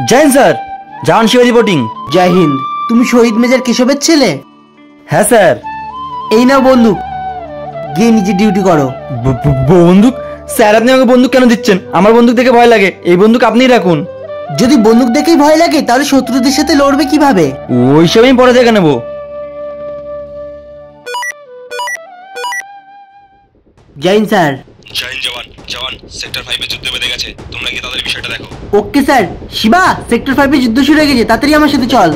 জয় Hind sir, জাহান Shiba reporting. জয় হিন্দ। তুমি শহীদ major কেশবের ছেলে? হ্যাঁ স্যার। এই নাও বন্দুক, গিয়ে নিজে ডিউটি করো। বন্দুক? স্যার আপনি আমাকে বন্দুক কেন দিচ্ছেন? আমার বন্দুক দেখে ভয় লাগে, এই বন্দুক আপনিই রাখুন। যদি বন্দুক দেখেই ভয় লাগে তাহলে শত্রুদের সাথে লড়বে কিভাবে? ওইসব আমি পরে দেখে নেবো। জয় হিন্দ স্যার। জয় হিন্দ জওয়ান। জওয়ান, সেক্টর 5 এ যুদ্ধ বেঁধে গেছে, তোমরা গিয়ে তাদের বিষয়টা দেখো। Okay sir. শিবা, সেক্টর 5 এ যুদ্ধ শুরু হয়ে গেছে, তাড়াতাড়ি আমার সাথে চল।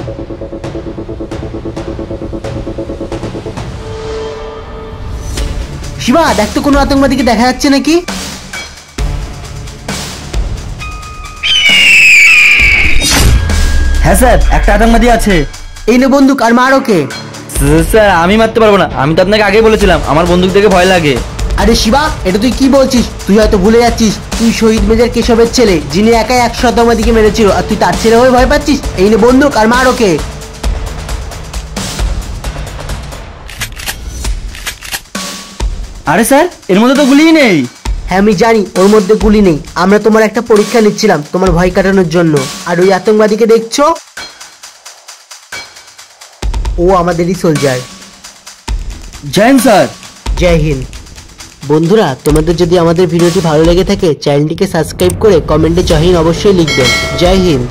শিবা, দেখ তো কোনো আতঙ্কবাদীকে দেখা যাচ্ছে নাকি? হ্যাঁ স্যার, একটা আতঙ্কবাদী আছে। এই নে বন্দুক, আর মার ওকে। স্যার আমি মারতে পারবো না, আমি তো আপনাকে আগেই বলেছিলাম আমার বন্দুক দেখে ভয় লাগে। আরে শিবা, এটা তুই কি বলছিস? তুই হয়তো ভুলে যাচ্ছিস, তুই শহীদ মেজর কেশবের ছেলে, যিনি একাই 100 আতঙ্কবাদীকে মেরেছিল, আর তুই তার ছেলে হয়ে ভয় পাচ্ছিস? এই নে বন্দুক, আর মার ওকে। আরে স্যার, এর মধ্যে তো গুলিই নেই। হ্যাঁ আমি জানি ওর মধ্যে গুলি নেই, আমরা তোমার একটা পরীক্ষা নিচ্ছিলাম তোমার ভয় কাটানোর জন্য। আর ওই আতঙ্কবাদীকে দেখছো, ও আমাদেরই সোলজার। জয় হিন্দ স্যার। জয় হিন্দ। বন্ধুরা, তোমাদের যদি আমাদের ভিডিওটি ভালো লেগে থাকে চ্যানেলটিকে সাবস্ক্রাইব করে কমেন্টে জয় হিন্দ অবশ্যই লিখবেন। জয় হিন্দ।